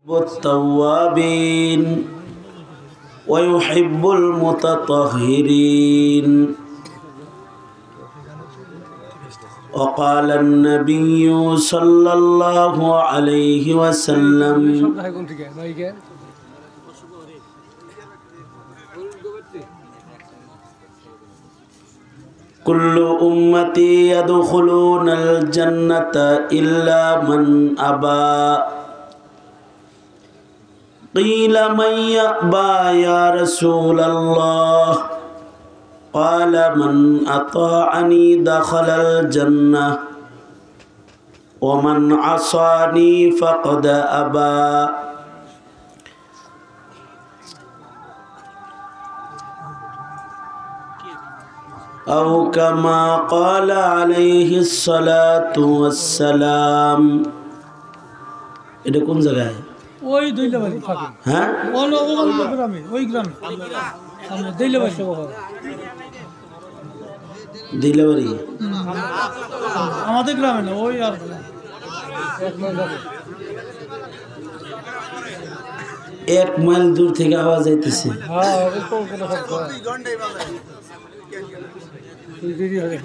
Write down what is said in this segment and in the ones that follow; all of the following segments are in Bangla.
التوابين ويحب المتطهرين. وقال النبي صلى الله عليه وسلم: كل أمتي يدخلون الجنة إلا من أبى. قيل من يأبى يا رسول الله؟ قال من أطاعني دخل الجنة ومن عصاني فقد أبى. أو كما قال عليه الصلاة والسلام. এটা কোন জায়গায়? ওই দইলাবাড়ি থাকে। হ্যাঁ, ওই গ্রামে সামনে দইলাবাড়ি শহর। দিলাবাড়ি আমাদের গ্রামে না, ওই আর এক মাইল দূর থেকে আওয়াজ আইতেছে। হ্যাঁ, ওই তো কোনো কথা। এই দেরি হবে।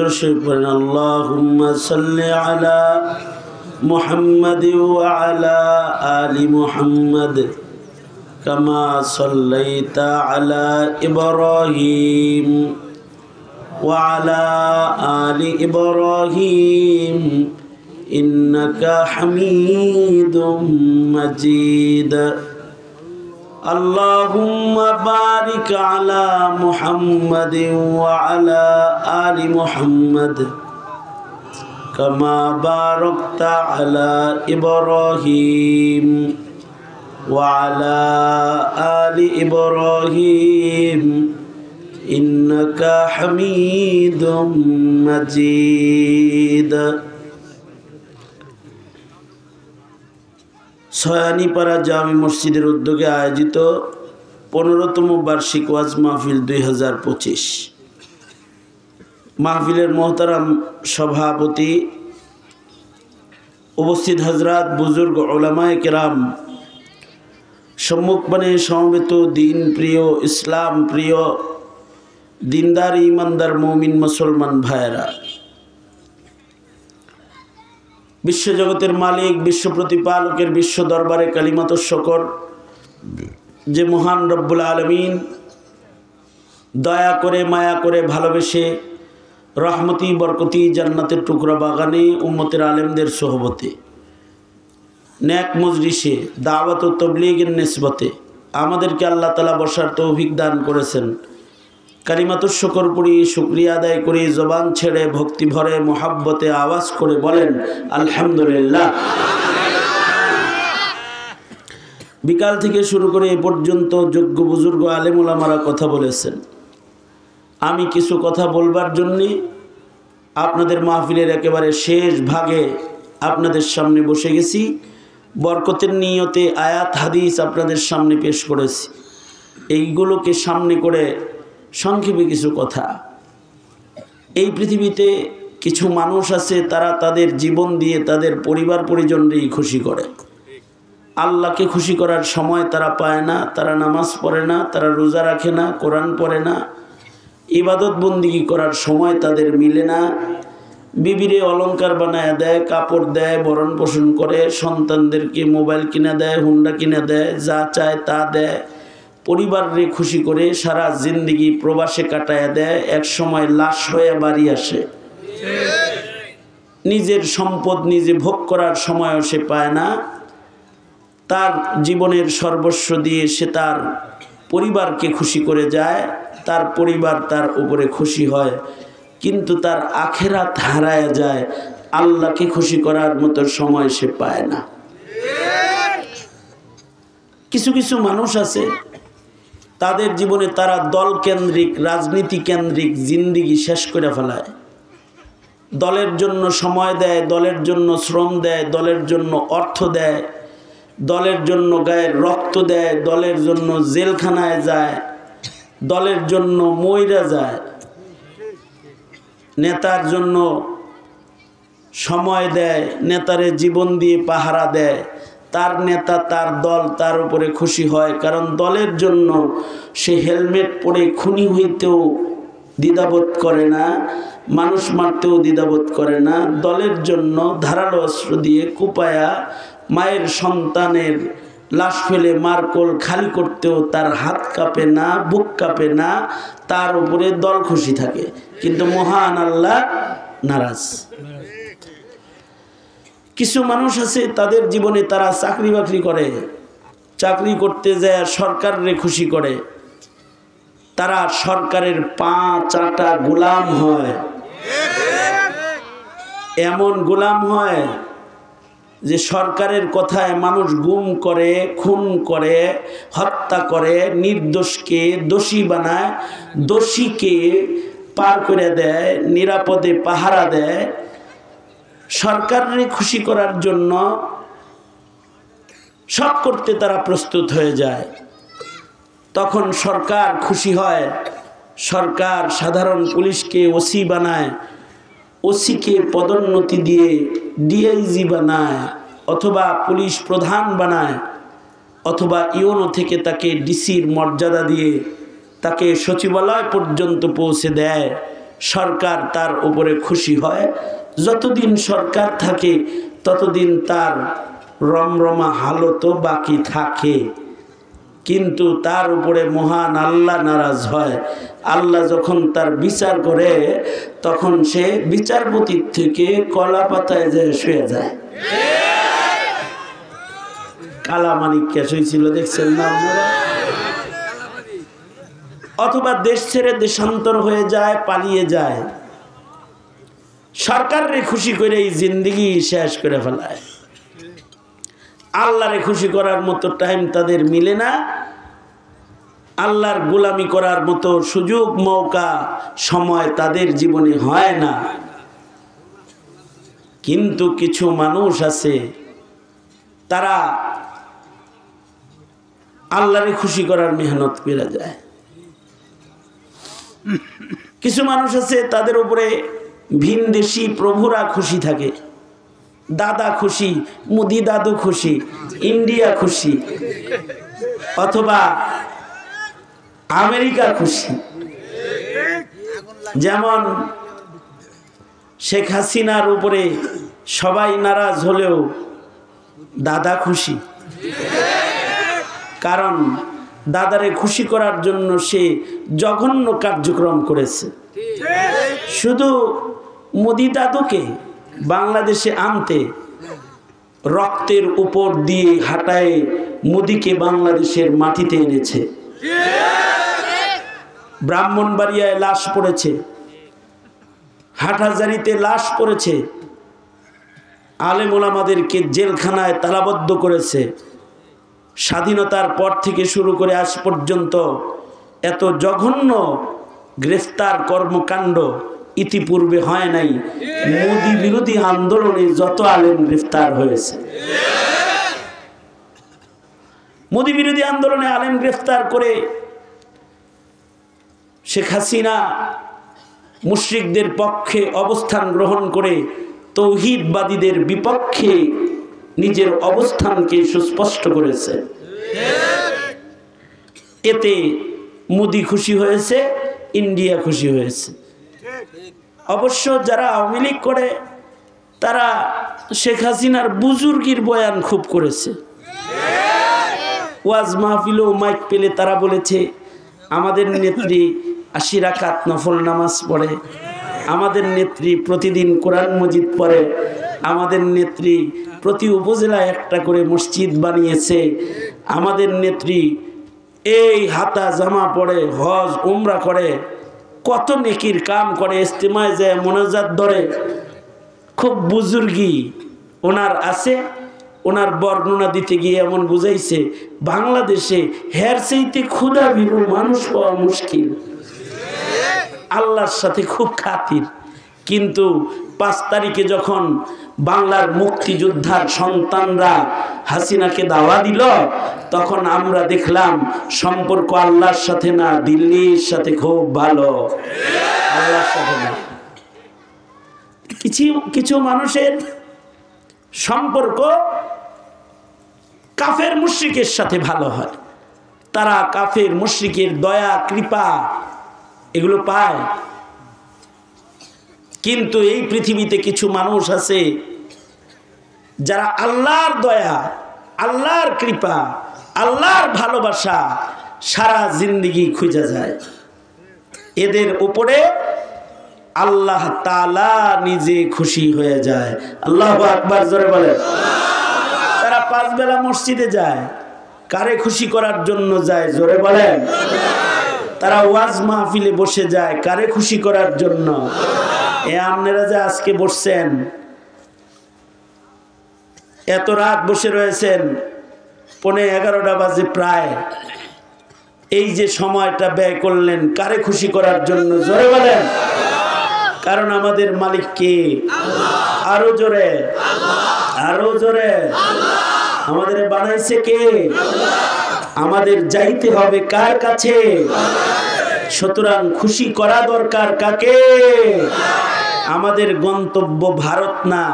দর্শক পড়েন আল্লাহুম্মা সাল্লি আলা মুহাম্মাদ ওয়া আলা আলি মুহাম্মাদ কামা সাল্লাইতা আলা ইব্রাহিম ওয়া আলা আলি ইব্রাহিম ইন্নাকা হামিদুম মাজিদ। اللهم بارك على محمد وعلى آل محمد كما باركت على إبراهيم وعلى آل إبراهيم إنك حميد مجيد। সয়ানীপাড়া জামি মসজিদের উদ্যোগে আয়োজিত 15তম বার্ষিক ওয়াজ মাহফিল 2025। মাহফিলের মোহতারাম সভাপতি, উপস্থিত হজরত বুজুর্গ উলামায়ে কেরাম, সম্মুখপানে সমবেত দিন প্রিয়, ইসলাম প্রিয়, দিনদার ইমানদার মুমিন মুসলমান ভাইয়েরা, বিশ্বজগতের মালিক, বিশ্ব প্রতিপালকের বিশ্ব দরবারে কালিমাত শকর যে মহান রব্বুল আলামিন দয়া করে, মায়া করে, ভালোবেসে রহমতি বরকতি জান্নাতের টুকরা বাগানে উম্মতের আলেমদের সোহবতে, নেক মজলিসে, দাওয়াত ও তবলীগের নিসবতে আমাদেরকে আল্লাহ তাআলা বসার তৌফিক দান করেছেন। কালিমাতুশ শুকর পড়ি, শুকরিয়া আদায় করি, জবান ছেড়ে ভক্তি ভরে মোহাব্বতে আওয়াজ করে বলেন আলহামদুলিল্লাহ। বিকাল থেকে শুরু করে এ পর্যন্ত যোগ্য বুজুর্গ আলেম ওলামারা কথা বলেছেন। আমি কিছু কথা বলবার জন্যে আপনাদের মাহফিলের একেবারে শেষ ভাগে আপনাদের সামনে বসে গেছি। বরকতের নিয়তে আয়াত হাদিস আপনাদের সামনে পেশ করেছি। এইগুলোকে সামনে করে সংক্ষেপে কিছু কথা। এই পৃথিবীতে কিছু মানুষ আছে, তারা তাদের জীবন দিয়ে তাদের পরিবার পরিজনকেই খুশি করে। আল্লাহকে খুশি করার সময় তারা পায় না। তারা নামাজ পড়ে না, তারা রোজা রাখে না, কোরআন পড়ে না, ইবাদত বন্দিগি করার সময় তাদের মিলে না। বিবিরে অলংকার বানায় দেয়, কাপড় দেয়, ভরণ পোষণ করে, সন্তানদেরকে মোবাইল কিনে দেয়, হুন্ডা কিনে দেয়, যা চায় তা দেয়, পরিবারকে খুশি করে সারা জিন্দেগি প্রবাসে কাটায় দেয়। এক সময় লাশ হয়ে বাড়ি আসে। নিজের সম্পদ নিজে ভোগ করার সময়ও সে পায় না। তার জীবনের সর্বস্ব দিয়ে সে তার পরিবারকে খুশি করে যায়, তার পরিবার তার উপরে খুশি হয়, কিন্তু তার আখিরাত হারায় যায়। আল্লাহকে খুশি করার মতো সময় সে পায় না। কিছু কিছু মানুষ আছে, তাদের জীবনে তারা দল কেন্দ্রিক, রাজনীতি কেন্দ্রিক জিন্দিগি শেষ করে ফেলায়। দলের জন্য সময় দেয়, দলের জন্য শ্রম দেয়, দলের জন্য অর্থ দেয়, দলের জন্য গায়ের রক্ত দেয়, দলের জন্য জেলখানায় যায়, দলের জন্য মইরা যায়। নেতার জন্য সময় দেয়, নেতারে জীবন দিয়ে পাহারা দেয়, তার নেতা তার দল তার উপরে খুশি হয়, কারণ দলের জন্য সে হেলমেট পরে খুনি হইতেও দ্বিধাবোধ করে না, মানুষ মারতেও দ্বিধাবোধ করে না। দলের জন্য ধারালো অস্ত্র দিয়ে কুপায়া মায়ের সন্তানের লাশ ফেলে মারকোল খালি করতেও তার হাত কাঁপে না, বুক কাঁপে না, তার উপরে দল খুশি থাকে। কিন্তু মহান আল্লাহ নারাজ। কিছু মানুষ আছে তাদের জীবনে তারা চাকরি বাকরি করে, চাকরি করতে যায় সরকারে খুশি করে, তারা সরকারের পা চাটা গোলাম হয়। এমন গোলাম হয় যে সরকারের কথায় মানুষ গুম করে, খুন করে, হত্যা করে, নির্দোষকে দোষী বানায়, দোষীকে পার করে দেয়, নিরাপদে পাহারা দেয়। সরকারকে খুশি করার জন্য সব করতে তারা প্রস্তুত হয়ে যায়। তখন সরকার খুশি হয়, সরকার সাধারণ পুলিশকে ওসি বানায়, ওসিকে পদোন্নতি দিয়ে ডিআইজি বানায়, অথবা পুলিশ প্রধান বানায়, অথবা ইউনো থেকে তাকে ডিসির মর্যাদা দিয়ে তাকে সচিবালয় পর্যন্ত পৌঁছে দেয়। সরকার তার উপরে খুশি হয়। যতদিন সরকার থাকে ততদিন তার রমরমা হালতও বাকি থাকে, কিন্তু তার উপরে মহান আল্লাহ নারাজ হয়। আল্লাহ যখন তার বিচার করে তখন সে বিচারপতির থেকে কলা পাতায় যায় শুয়ে যায়। কালামানিক্যা শুয়েছিল, দেখছেন না আপনারা? অথবা দেশ ছেড়ে দেশান্তর হয়ে যায়, পালিয়ে যায়। সরকাররে খুশি করে এই জিন্দেগি শেষ করে ফেলায়। আল্লাহরে খুশি করার মতো টাইম তাদের মিলে না, আল্লাহর গোলামি করার মতো সুযোগ মৌকা সময় তাদের জীবনে হয় না। কিন্তু কিছু মানুষ আছে তারা আল্লাহরে খুশি করার মেহনত করে যায়। কিছু মানুষ আছে তাদের উপরে ভিনদেশি প্রভুরা খুশি থাকে। দাদা খুশি, মুদি দাদু খুশি, ইন্ডিয়া খুশি, অথবা আমেরিকা খুশি। যেমন শেখ হাসিনার উপরে সবাই নারাজ হলেও দাদা খুশি, কারণ দাদারে খুশি করার জন্য সে জঘন্য কার্যক্রম করেছে। শুধু মোদি দাদুকে বাংলাদেশে আনতে রক্তের উপর দিয়ে হাঁটায় মোদিকে বাংলাদেশের মাটিতে এনেছে। ব্রাহ্মণবাড়িয়ায় লাশ পড়েছে, হাটহাজারীতে লাশ পড়েছে, আলেম ওলামাদেরকে জেলখানায় তালাবদ্ধ করেছে। স্বাধীনতার পর থেকে শুরু করে আজ পর্যন্ত এত জঘন্য গ্রেফতার কর্মকাণ্ড ইতিপূর্বে হয় নাই। মোদি বিরোধী আন্দোলনে যত আলেম গ্রেফতার হয়েছে, মোদি বিরোধী আন্দোলনে আলেম গ্রেফতার করে শেখ হাসিনা মুশরিকদের পক্ষে অবস্থান গ্রহণ করে তৌহিদবাদীদের বিপক্ষে নিজের অবস্থানকে সুস্পষ্ট করেছে। এতে মোদি খুশি হয়েছে, ইন্ডিয়া খুশি হয়েছে। অবশ্য যারা আওয়ামী লীগ করে তারা শেখ হাসিনার বুজুর্গির বয়ান খুব করেছে। ওয়াজ মাহফিলেও মাইক পেলে তারা বলেছে আমাদের নেত্রী 80 রাকাত নফল নামাজ পড়ে, আমাদের নেত্রী প্রতিদিন কোরআন মজিদ পড়ে, আমাদের নেত্রী প্রতি উপজেলায় একটা করে মসজিদ বানিয়েছে, আমাদের নেত্রী এই হাতা জামা পরে হজ উমরা করে, কত নেকির কাম করে, ইস্তেমায় যায় মোনাজাত ধরে। খুব বুজুর্গি ওনার আছে। ওনার বর্ণনা দিতে গিয়ে এমন বুঝাইছে বাংলাদেশে হের চাইতে ক্ষুধা ভীরু মানুষ পাওয়া মুশকিল, আল্লাহর সাথে খুব খাতির। কিন্তু 5 তারিখে যখন বাংলার মুক্তিযোদ্ধার সন্তানরা হাসিনাকে দাওয়া দিল, তখন আমরা দেখলাম সম্পর্ক আল্লাহর সাথে না, দিল্লির সাথে খুব ভালো, আল্লাহর সাথে না। কিছু কিছু মানুষের সম্পর্ক কাফের মুশরিকের সাথে ভালো হয়, তারা কাফের মুশরিকের দয়া কৃপা এগুলো পায়। কিন্তু এই পৃথিবীতে কিছু মানুষ আছে যারা আল্লাহর দয়া, আল্লাহর কৃপা, আল্লাহর ভালোবাসা সারা জিন্দেগি খুঁজে যায়। এদের উপরে আল্লাহ তাআলা নিজে খুশি হয়ে যায়। আল্লাহু আকবার জোরে বলেন। তারা 5 বেলা মসজিদে যায়, কারে খুশি করার জন্য যায়? জোরে বলেন। তারা ওয়াজ মাহফিলে বসে যায়, কারে খুশি করার জন্য? আপনারা যে আজকে বসছেন, এত রাত বসে রয়েছেন, 11:15 বাজে প্রায়, এই যে সময়টা ব্যয় করলেন কারে খুশি করার জন্য? জোরে বলেন। কারণ আমাদের মালিক কে? আরো জোরে, আরো জোরে। আমাদের বানাইছে কে? আমাদের যাইতে হবে কার কাছে? সুতরাং খুশি করা দরকার কাকে? আমাদের গন্তব্য ভারত না,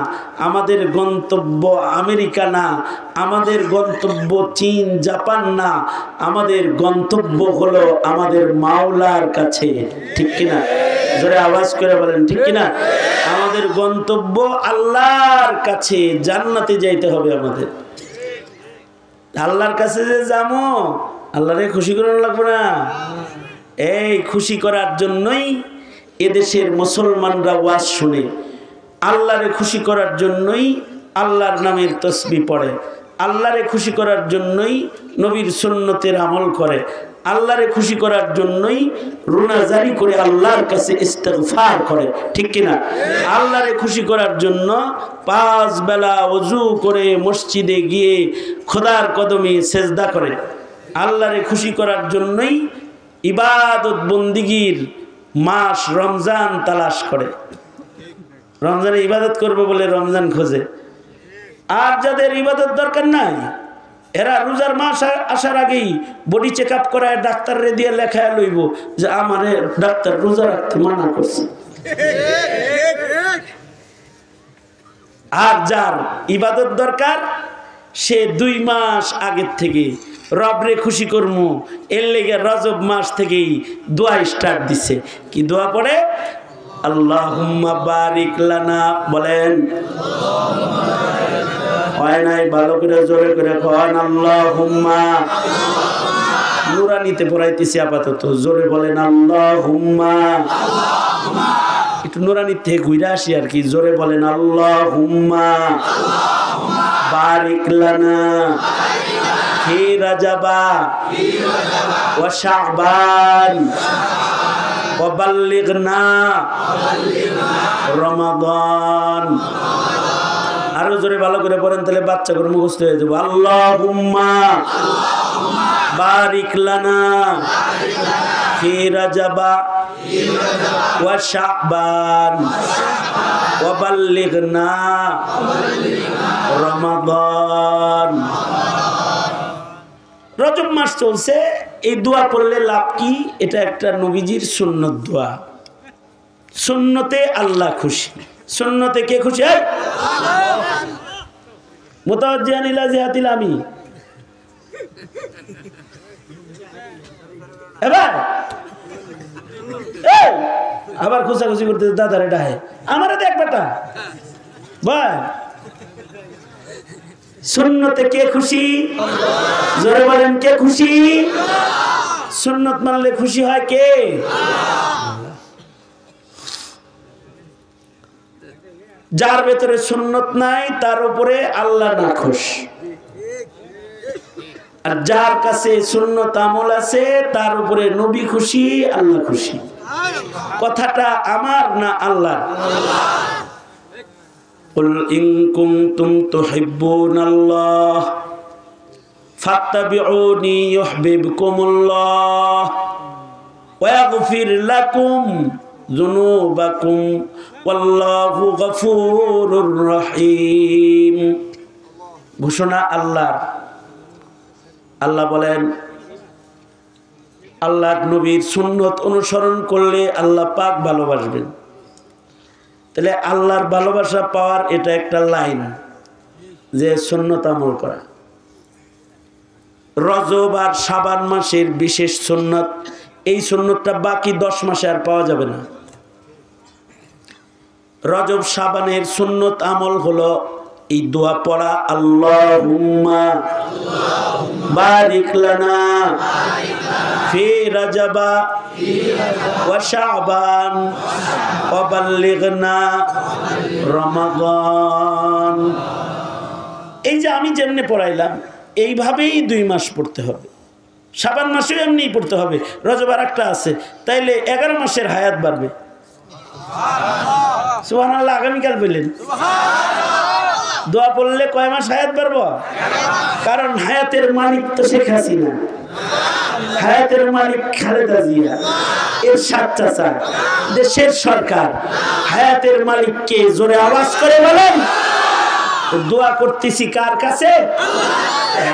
আমাদের গন্তব্য আমেরিকা না, আমাদের গন্তব্য চীন জাপান না, আমাদের গন্তব্য হলো আমাদের মাওলার কাছে। ঠিক কিনা? জোরে আওয়াজ করে বলেন ঠিক কিনা? আমাদের গন্তব্য আল্লাহর কাছে, জান্নাতে যাইতে হবে আমাদের। আল্লাহর কাছে যে যাবো, আল্লাহরে খুশি করানো লাগবে না? এই খুশি করার জন্যই এদেশের মুসলমানরা ওয়াজ শুনে, আল্লাহরে খুশি করার জন্যই আল্লাহর নামের তসবিহ পড়ে, আল্লাহরে খুশি করার জন্যই নবীর সুন্নতের আমল করে, আল্লাহরে খুশি করার জন্যই রুনাজারি করে আল্লাহর কাছে ইস্তিগফার করে। ঠিক কিনা? আল্লাহরে খুশি করার জন্য 5 বেলা ওযু করে মসজিদে গিয়ে খোদার কদমে সেজদা করে। আল্লাহরে খুশি করার জন্যই ইবাদত বন্দিগির মাস রমজান তালাশ করে, রমজানে ইবাদত করবে বলে রমজান খোঁজে। আর যাদের ইবাদত দরকার নাই, এরা রোজার মাস আসার আগেই বডি চেক আপ করায় ডাক্তাররে দিয়ে লেখায় লইব যে আমারে ডাক্তার রোজা রাখতে মানা করছে। আর যার ইবাদত দরকার, সে 2 মাস আগের থেকে রবরে খুশি করমু এর লেগে রজব মাস থেকেই দোয়া স্টার্ট দিছে। কি দোয়া পড়ে? আল্লাহুম্মা বারিক লানা। বলেন হয় নাই? ভালো করে জোরে করে কন আল্লাহুম্মা। নুরানিতে পড়াইতেছি আপাতত, জোরে বলেন আল্লাহুম্মা। একটু নুরানির থেকে ঘুরে আসি আর কি। জোরে বলেন আল্লাহুম্মা বারিক লানা ফি রাজাবা ওয়া শাবান ওয়া বাল্লিগনা রমাদান। আরো জোরে ভালো করে পড়েন, তাহলে বাচ্চাগুলো মুখস্থ হয়ে যাবে। আল্লাহুম্মা বারিক লানা ফি রাজাবা ওয়া শাবান ওয়া বাল্লিগনা রমাদান। রজব মাস চলছে, এই দোয়া পড়লে লাভ কি? এটা একটা নবীজির সুন্নত দোয়া। সুন্নতে আল্লাহ খুশি। সুন্নতে কে খুশি? মুতাওয়াজ্জিহান ইলা জিহাতিল আমি। এবার আবার খুশাখুশি করতে দাদার এটা আমার দেখ বেটা ভাই। সুন্নতে কে খুশি? জোরে বলেন কে খুশি? সুন্নত মানলে খুশি হয় কে? যার ভেতরে সুন্নত নাই তার উপরে আল্লাহ নাখুশ, আর যার কাছে সুন্নত আমল আছে তার উপরে নবী খুশি, আল্লাহ খুশি। কথাটা আমার না আল্লাহর? কুল ইন কুনতুম তুহিব্বুনাল্লাহ ফাত্তাবিউনি ইউহিব্বুকুমুল্লাহ ওয়া ইয়াগফির লাকুম যুনুবাকুম ওয়াল্লাহু গফুরুর রহিম। ঘোষণা আল্লাহর। আল্লাহ বলেন, আল্লাহর নবীর সুন্নত অনুসরণ করলে আল্লাহ পাক ভালোবাসবেন। তাহলে আল্লাহর ভালোবাসা পাওয়ার এটা একটা লাইন, যে সুন্নত আমল করা। রজব আর শাবান মাসের বিশেষ সুন্নত, এই সুন্নতটা বাকি 10 মাসে আর পাওয়া যাবে না। রজব শাবানের সুন্নত আমল হলো এই দোয়া পড়া, আল্লাহুম্মা বারিক লানা ফি রাজাবা ওয়া শাবান ওয়া বাল্লিগনা রমাদান। এই যে আমি যেমনি পড়াইলাম এইভাবেই 2 মাস পড়তে হবে। শাবান মাসেও এমনিই পড়তে হবে। রজব আর একটা আছে, তাইলে 11 মাসের হায়াত বাড়বে। সুবহানাল্লাহ। আগামীকাল বললেন দোয়া পড়লে কয় মাস হায়াত বাড়বো? কারণ হায়াতের মালিক তো শেখ হাসিনা, হায়াতের মালিক খালেদা জিয়া, এর চাচা, দেশের সরকার। হায়াতের মালিককে জোরে আওয়াজ করে বলেন। দোয়া করতেছি কার কাছে?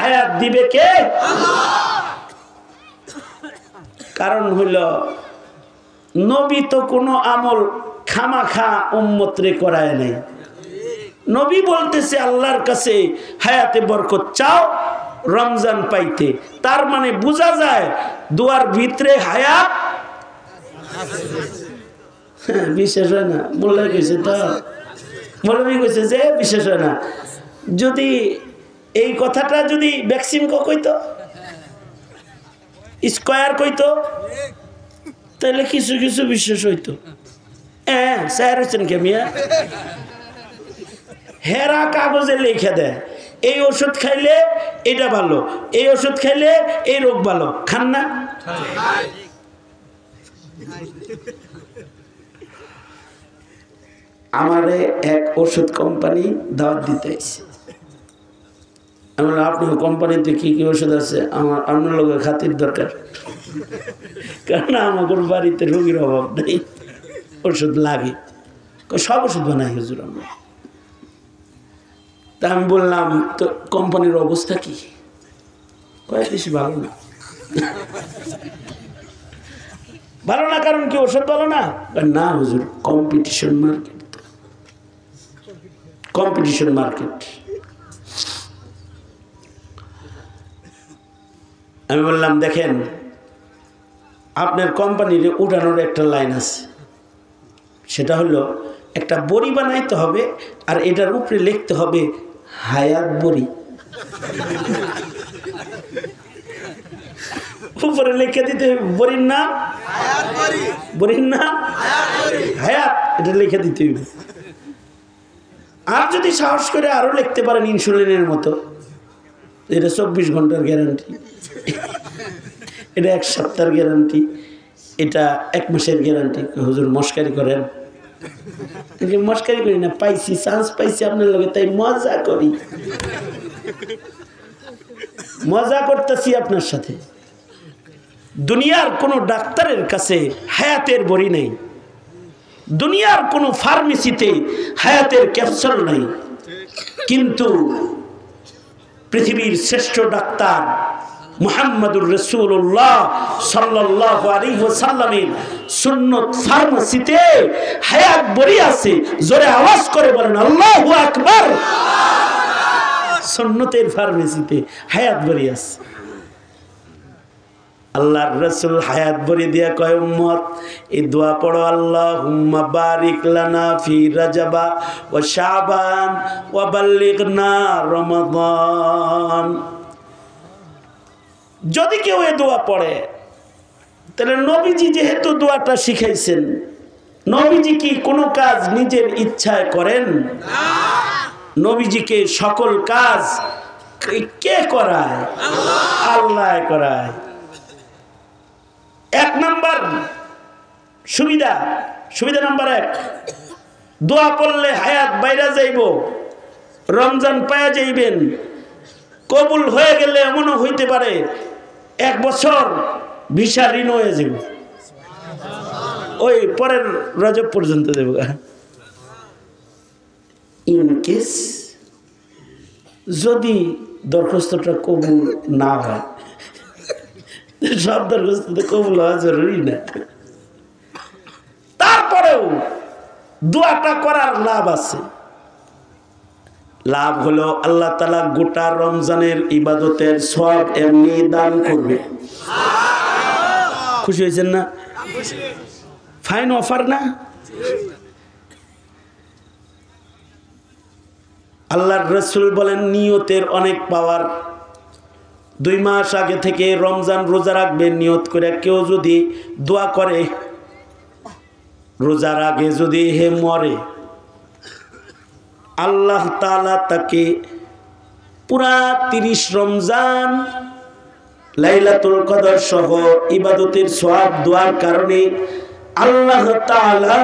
হায়াত দিবে কে? কারণ হইল নবী তো কোনো আমল খামাখা উম্মতরে করায় নাই। নবী বলতেছে আল্লাহর কাছে হায়াতে বরকত চাও রমজান পাইতে। তার মানে বোঝা যায় দোয়ার ভিতরে হায়াত বিশেষ হয় না। বললে গেছে তো বলে গেছে যে বিশেষ হয় না। যদি এই কথাটা যদি ভ্যাকসিন কইতো, স্কয়ার কইতো, তাহলে কিছু কিছু বিশেষ হইতো। স্যার হচ্ছেন কে মিয়া? হেরা কাগজে লিখে দেয় এই ওষুধ খাইলে এটা ভালো, এই ওষুধ খাইলে এই রোগ ভালো। খান না? আমারে এক ওষুধ কোম্পানি দাওয়াত দিতে আইছে। আমি বললাম আপনার কোম্পানিতে কি কি ওষুধ আছে? আমার আপনার লোকের খাতির দরকার, কারণ আমাদের বাড়িতে রোগীর অভাব নেই, ওষুধ লাগে। সব ওষুধ বানাই হুজুর আমরা। তা আমি বললাম তো কোম্পানির অবস্থা কি? কয়েক বেশি ভালো না। ভালো না কারণ কি ওষুধ ভালো না? না হুজুর, কম্পিটিশন মার্কেট, কম্পিটিশন মার্কেট। আমি বললাম দেখেন আপনার কোম্পানির উঠানোর একটা লাইন আছে, সেটা হলো একটা বড়ি বানাইতে হবে আর এটার উপরে লিখতে হবে হায়াত বড়ি। উপরে লিখে দিতে হবে বড়ির নাম, বড়ির নাম হায়াত, এটা লিখে দিতে হবে। আর যদি সাহস করে আরো লিখতে পারেন ইনসুলিনের মতো, এটা 24 ঘন্টার গ্যারান্টি, এটা 1 সপ্তাহের গ্যারান্টি, এটা 1 মাসের গ্যারান্টি। হুজুর মস্কারি করেন? মস্কারি করি না, পাইছি, চান্স পাইছি আপনার লগে, তাই মজা করি, মজা করতেছি আপনার সাথে। দুনিয়ার কোনো ডাক্তারের কাছে হায়াতের বড়ি নেই, দুনিয়ার কোনো ফার্মেসিতে হায়াতের ক্যাপসুল নেই, কিন্তু পৃথিবীর শ্রেষ্ঠ ডাক্তার মুহাম্মদুর রাসূলুল্লাহ সাল্লাল্লাহু আলাইহি ওয়াসাল্লামের সুন্নত ফার্মেসিতে হায়াত বড়ি আছে। জোরে আওয়াজ করে বলেন আল্লাহু আকবার। সুন্নতের ফার্মেসিতে হায়াত বড়ি আছে। আল্লাহর রাসূল হায়াত বড়ি দিয়া কয় উম্মত এই দোয়া পড়ো, আল্লাহুম্মা বারিক লানা ফি রাজাবা ওয়া শাবান ওয়া বাল্লিগনা রমাদান। যদি কেউ এই দোয়া পড়ে তাহলে নবীজি যেহেতু দোয়াটা শিখাইছেন, নবীজি কি কোনো কাজ নিজের ইচ্ছায় করেন? নবীজিকে সকল কাজ কে করায়? আল্লাহ করায়। 1 নাম্বার সুবিধা, সুবিধা নাম্বার 1, দোয়া পড়লে হায়াত বাইরা যাইব, রমজান পায়া যাইবেন। কবুল হয়ে গেলে এমনও হইতে পারে 1 বছর ভিসা ঋণ হয়ে যাব, ওই পরের রজব পর্যন্ত দেব। ইন কেস যদি দরখাস্তটা কবুল না হয়, সব দরখাস্ত কবুল হওয়া জরুরি না, তারপরেও দোয়াটা করার লাভ আছে। লাভ হলো আল্লাহ তাআলা গোটা রমজানের ইবাদতের সওয়াব এমনি দান করবে। খুশি হয়েছেন না? ফাইন অফার না? আল্লাহর রাসূল বলেন নিয়তের অনেক পাওয়ার। 2 মাস আগে থেকে রমজান রোজা রাখবে নিয়ত করে কেউ যদি দোয়া করে, রোজার আগে যদি হে মরে, আল্লাহ তাআলা তাকে পুরা 30 রমজান লাইলাতুল কদর সহ ইবাদতের সওয়াব দোয়ার কারণে আল্লাহ তাআলা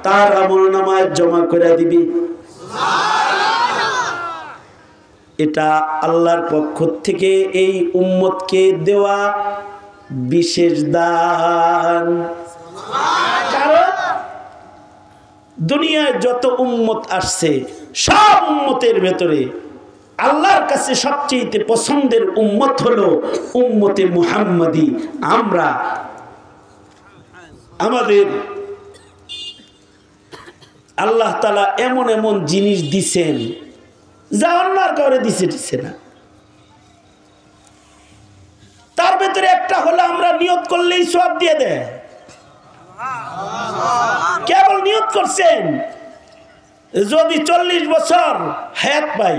তার আমলনামায় জমা করে দিবে। এটা আল্লাহর পক্ষ থেকে এই উম্মতকে দেওয়া বিশেষ দান। কারণ দুনিয়ায় যত উম্মত আসছে সব উম্মতের ভেতরে আল্লাহর কাছে সবচেয়ে পছন্দের উম্মত হলো উম্মতে মুহাম্মাদি। আমরা আমাদের আল্লাহ তাআলা এমন এমন জিনিস দিছেন যা অন্য আর কাউরে দিছে না। তার ভেতরে একটা হলো আমরা নিয়ত করলেই সওয়াব দিয়ে দেয়। কেবল নিয়ত করছেন যদি 40 বছর হায়াত পাই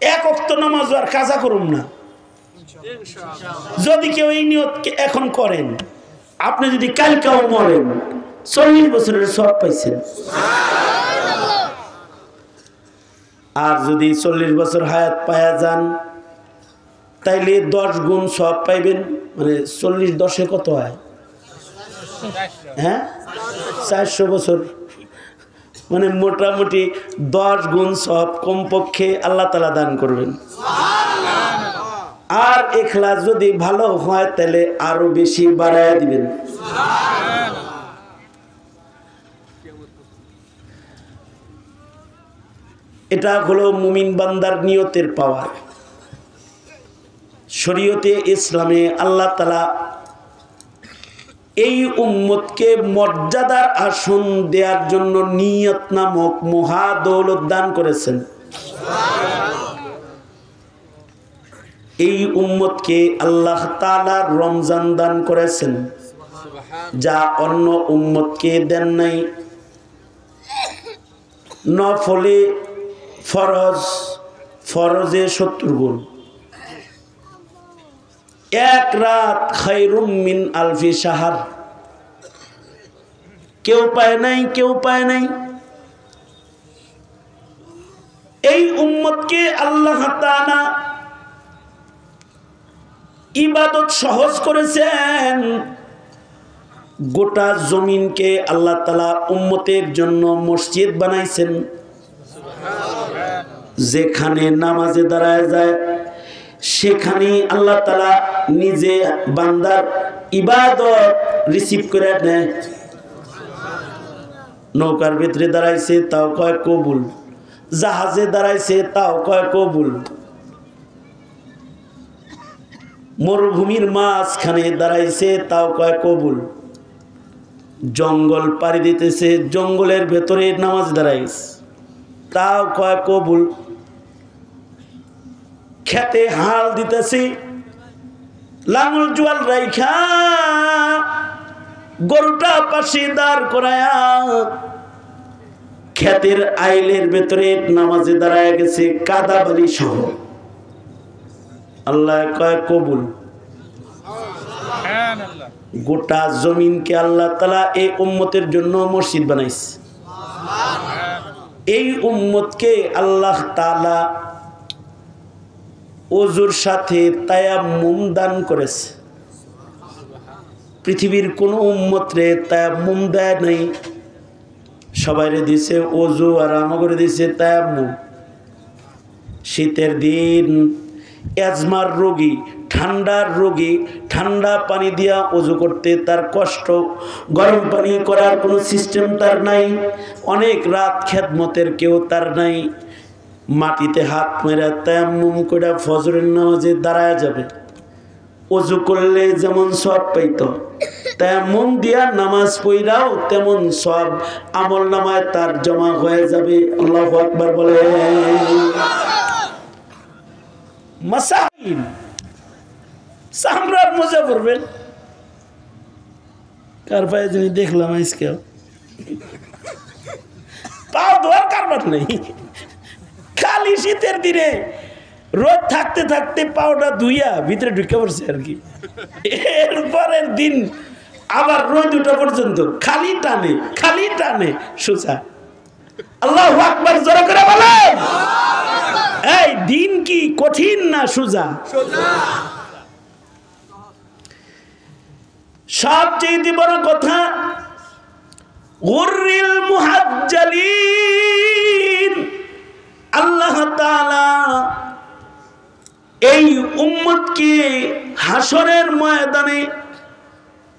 এক ওয়াক্ত নামাজ আর কাজা করুম না, যদি কেউ এই নিয়ত এখন করেন, আপনি যদি কালকেও মরেন 40 বছরের সওয়াব পাইছেন। আর যদি 40 বছর হায়াত পায়া যান তাইলে 10 গুণ সওয়াব পাইবেন। মানে 40 10 কত হয়? হ্যাঁ, 400 বছর। মানে মোটামুটি 10 গুণ সওয়াব কমপক্ষে আল্লাহ তাআলা দান করবেন। আর ইখলাস যদি ভালো হয় তাহলে আরো বেশি বাড়ায়া দিবেন। এটা হলো মুমিন বান্দার নিয়তের পাওয়ার। শরীয়তে ইসলামে আল্লাহ তাআলা এই উম্মতকে মর্যাদার আসন দেওয়ার জন্য নিয়ত নামক মহা দৌলত দান করেছেন। এই উম্মতকে আল্লাহ তাআলা রমজান দান করেছেন যা অন্য উম্মতকে দেন নাই। নফলে ফরজে 70 গুণ। এক রাত খায়রুম মিন আলফি শাহর। কেউ পায় নাই, কেউ পায় নাই। এই উম্মতকে আল্লাহ তাআলা ইবাদত সহজ করেছেন। গোটা জমিনকে আল্লাহ তাআলা উম্মতের জন্য মসজিদ বানাইছেন। যেখানে নামাজে দাঁড়ায় যায় সেখানে আল্লাহ তাআলা নিজে বান্দার ইবাদত রিসিভ করে নেয়। নৌকার ভিতরে দাঁড়াইছে তাও কয় কবুল, জাহাজে দাঁড়াইছে তাও কয় কবুল, মরুভূমির মাঝখানে দাঁড়াইছে তাও কয় কবুল, জঙ্গল পাড়ি দিতেছে জঙ্গলের ভেতরে নামাজ দাঁড়াইছে তাও কয় কবুল, খেতে হাল দিতেছি লাঙল জোয়াল রাইখা গরুটা পাশে দাঁড় করায়া খেতের আইলের ভেতরে নামাজে দাঁড়ায় গেছে কাদা বালি সহ, আল্লাহ কয় কবুল। গোটা জমিনকে আল্লাহ তাআলা এই উম্মতের জন্য মসজিদ বানাইছে। এই উম্মতকে আল্লাহ তাআলা ওযুর সাথে তায়াম্মুম দান করেছে। পৃথিবীর কোন উম্মতরে তায়াম্মুম দেয় নাই, সবাইরে দিছে ওযু আর আমাগরে দিছে তায়াম্মুম। শীতের দিন অ্যাজমার রোগী, ঠান্ডার রোগী ঠান্ডা পানি দিয়া ওযু করতে তার কষ্ট, গরম পানি করার কোনো সিস্টেম তার নাই, অনেক রাত খেদমতের কেউ তার নাই। মাটিতে হাত মেরে তায়াম্মুম করে ফজরের নামাজে দাঁড়ায় যাবে। ওযু করলে যেমন সওয়াব পাইতো, তেমন দিয়া নামাজ পড়াও তেমন সওয়াব আমল নামায় তার জমা হয়ে যাবে। আল্লাহু আকবার বলে। মাসাইল সামরার মজা করবেন কার পায়ে যিনি দেখলাম আজকে পাও ধোয়ার কারবার নেই, খালি শীতের দিনে রোদ থাকতে থাকতে পাওটা ধুইয়া ভিতরে ঢুকে পড়ছে আর কি। এরপরের দিন আবার রোদ উঠা পর্যন্ত খালি টানে সোজা। আল্লাহু আকবার জোরে করে বলেন। এই দিন কি কঠিন না সোজা? সবচেয়ে বড় কথা গুররিল মুহাজ্জালিন, আল্লাহ তাআলা এই উম্মতকে হাসরের ময়দানে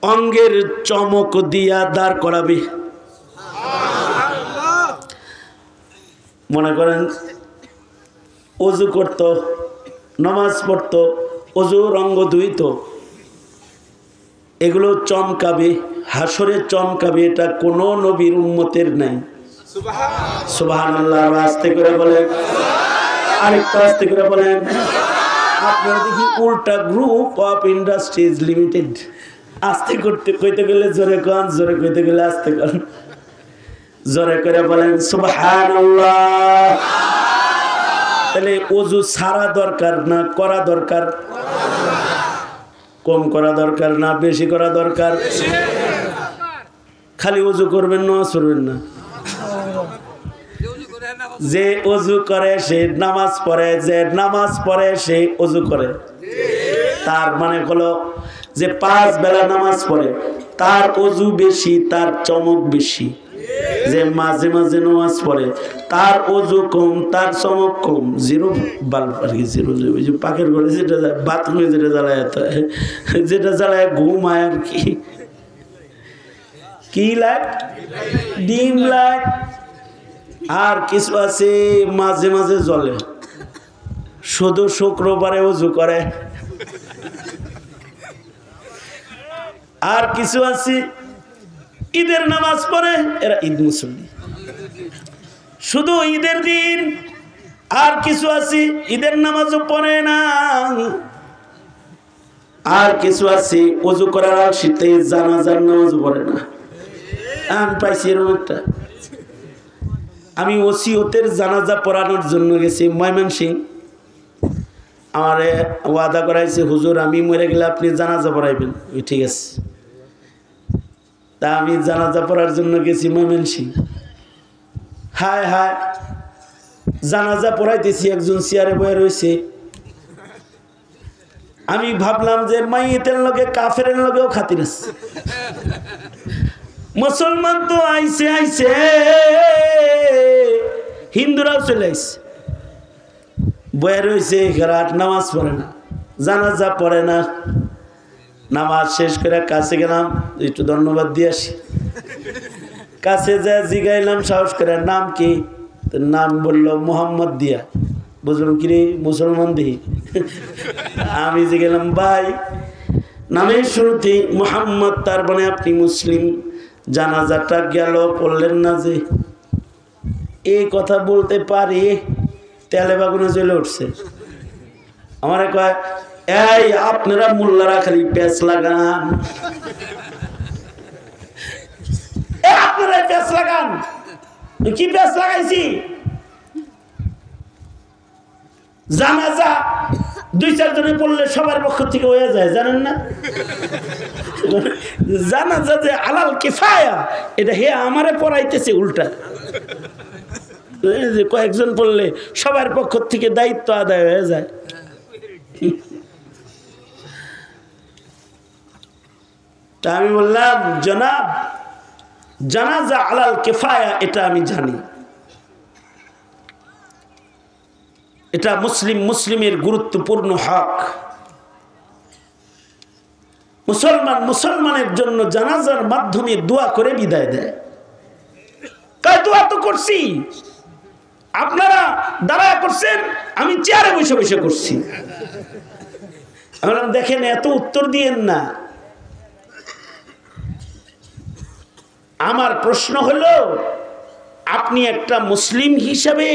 অঙ্গের চমক দিয়া দাঁড় করাবে। মনে করেন ওযু করত, নামাজ পড়ত, ওযুর অঙ্গ ধুইত, এগুলো চমকাবে, হাসরে চমকাবে। এটা কোন নবীর উম্মতের নাই। সুবহানাল্লাহ। আস্তে করে বলেন, আরেকটু আস্তে করে বলেন। আপনারা দেখি উল্টা গ্রুপ অফ ইন্ডাস্ট্রিজ লিমিটেড, আস্তে করতে কইতে গেলে জোরে কন, জোরে কইতে গেলে আস্তে কন। জোরে করে বলেন সুবহানাল্লাহ। তাহলে ওযু ছাড়া দরকার না করা দরকার? কম করা দরকার না বেশি করা দরকার? খালি ওযু করবেন না করবেন না? যে ওযু করে সে নামাজ পড়ে, যে নামাজ পড়ে সে ওযু করে। তার মানে হলো যে 5 বেলা নামাজ পড়ে তার ওযু বেশি, তার চমক বেশি। যে মাঝে মাঝে নামাজ পড়ে তার ওযু কম, তার চমক কম। জিরো বাল্ব আর কি, জিরো ওই যে পাকের ঘরে যেটা বাথরুমে যেটা জ্বালায়, যেটা জ্বালায় ঘুমায় আর কি। কি লাইট? Dim light. আর কিছু আছে মাঝে মাঝে জ্বলে, শুধু শুক্রবারে ওযু করে। আর কিছু আছে ঈদের নামাজ পড়ে, এরা ঈদ মুসল্লি শুধু ঈদের দিন। আর কিছু আছে ঈদের নামাজও পড়ে না। আর কিছু আছে ওযু করার শীতে জানাজার নামাজ পড়ে না। আমি পাইছি এরকম একটা। আমি ওসিয়তের জানাজা পড়ানোর জন্য গেছি ময়মনসিংহ। আমারে ওয়াদা করাইছে, হুজুর আমি মরে গেলে আপনি জানাজা পড়াইবেন। ঠিক আছে। তা আমি জানাজা পড়ার জন্য গেছি ময়মনসিংহ। হায় হায়, জানাজা পড়াইতেছি, একজন চেয়ারে বয়ে রয়েছে। আমি ভাবলাম যে মাইয়েতের লগে কাফেরের লগেও খাতির আছে। মুসলমান তো আইছে আইছে, হিন্দুরাও চলে আইছে। বয়ে রয়েছে, রাত নামাজ পড়ে না, জানাজা পড়ে না। নামাজ শেষ করে কাছে গেলাম, একটু ধন্যবাদ দিয়ে আসি। কাছে যা জিগাইলাম সাহস করে, নাম কি? নাম বললো মোহাম্মদ দিয়া। বুঝলাম কি রে, মুসলমান দিই। আমি জিগাইলাম, ভাই নামের শুরুতে মোহাম্মদ, তার মানে আপনি মুসলিম, জানাজাটা গেল পড়লেন না যে? এই কথা বলতে পারি তেলে বাগুনে জ্বলে উঠছে। আমার কয়, এই আপনারা মোল্লারা খালি পেঁচ লাগান, আপনারা পেঁচ লাগান। কি পেঁচ লাগাইছি? জানাজা 2-4 জনে পড়লে সবার পক্ষ থেকে হয়ে যায়, জানেন না? জানাজা যে আলাল কিফায়া, এটা হে আমারে পড়াইতেছে উল্টা। কয়েকজন পড়লে সবার পক্ষ থেকে দায়িত্ব আদায় হয়ে যায়। তা আমি বললাম, জনাব জানাজা আলাল কিফায়া এটা আমি জানি, এটা মুসলিমের গুরুত্বপূর্ণ হক। মুসলমানের জন্য জানাজার মাধ্যমে দোয়া করে বিদায় দেয়। তাই দোয়া তো করছি, আপনারা দাঁড়ায় করছেন, আমি চেয়ারে বসে বসে করছি। আমি বললাম দেখেন এত উত্তর দিয়েন না, আমার প্রশ্ন হলো আপনি একটা মুসলিম হিসাবে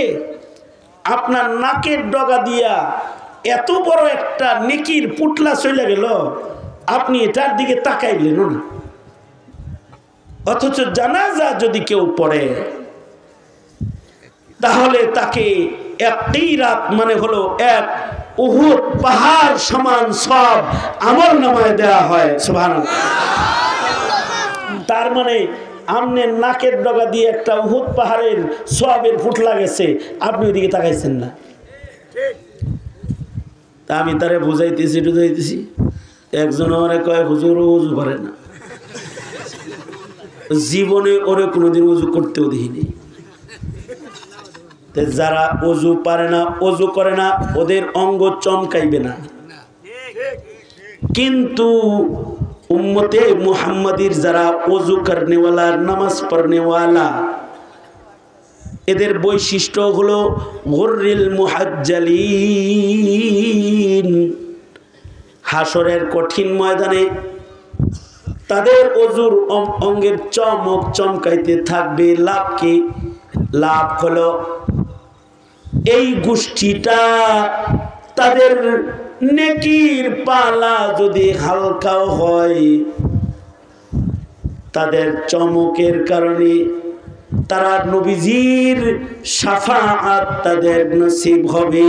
আপনার নাকের ডগা দিয়া এত বড় একটা নেকির পুটলা চলে গেল, আপনি এটার দিকে তাকাইলেন না। অথচ জানাজা যদি কেউ পড়ে তাহলে তাকে একটি রাত মানে হলো এক উহুদ পাহাড় সমান সব আমল নামায় দেওয়া হয়। সুবহানাল্লাহ। তার মানে আমনের নাকের ডগা দিয়ে একটা উহুদ পাহাড়ের সওয়াবের ফুটলা গেছে, আপনি ওইদিকে তাকাইছেন না। তা আমি তারে বুঝাইতেছি, একজন আমারে কয় হুজুর ওযু করে না, জীবনে ওরে কোনোদিন ওযু করতেও দেখিনি। যারা ওযু পারে না, ওযু করে না, ওদের অঙ্গ চমকাইবে না। কিন্তু উম্মতে মুহাম্মাদির যারা ওযু করনেওয়ালা, নামাজ পড়নেওয়ালা, এদের বৈশিষ্ট্য হলো গুররিল মুহাজ্জালিন। হাসরের কঠিন ময়দানে তাদের ওযুর অঙ্গের চমক চমকাইতে থাকবে। লাভ কি? লাভ হলো এই গোষ্ঠীটা তাদের নেকির পালা যদি হালকাও হয়, তাদের চমকের কারণে তারা নবীজির শাফাআত তাদের নসিব হবে।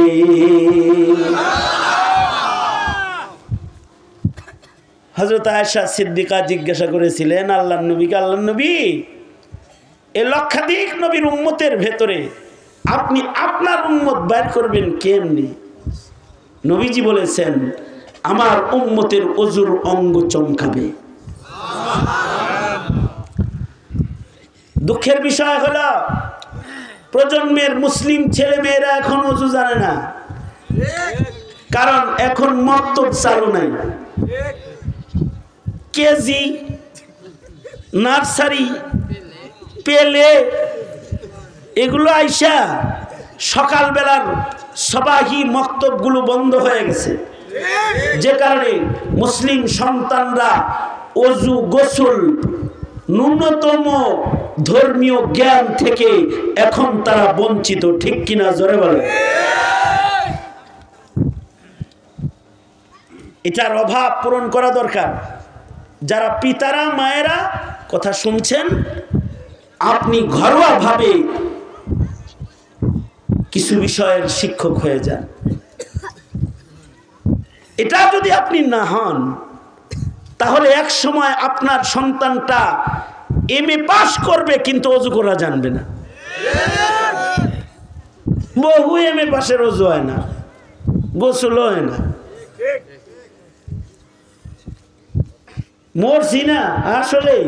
হযরত আয়েশা সিদ্দিকা জিজ্ঞাসা করেছিলেন আল্লাহর নবীকে, আল্লাহর নবী, এ লক্ষাধিক নবীর উম্মতের ভেতরে আপনি আপনার উম্মত বের করবেন কেমনি? নবীজি বলেছেন, আমার উম্মতের ওযুর অঙ্গ চমকাবে। দুঃখের বিষয় হলো প্রজন্মের মুসলিম ছেলে মেয়েরা এখন ওযু জানে না, কারণ এখন মক্তব চালু নাই। কেজি, নার্সারি, পেলে এগুলো আইসা সকালবেলার সবাহি মক্তবগুলো বন্ধ হয়ে গেছে, যে কারণে মুসলিম সন্তানরা ওযু গোসল ন্যূনতম ধর্মীয় জ্ঞান থেকে এখন তারা বঞ্চিত। ঠিক কিনা জোরে বলে? এটার অভাব পূরণ করা দরকার। যারা পিতারা মায়েরা কথা শুনছেন, আপনি ঘরোয়াভাবে কিছু বিষয়ের শিক্ষক হয়ে যান। এটা যদি আপনি না হন, তাহলে এক সময় আপনার সন্তানটা এমএ পাস করবে কিন্তু ওযু করা জানবে না। বহু এমএ পাশের ওযু হয় না, গোসল হয় না। মরছি না আসলেই,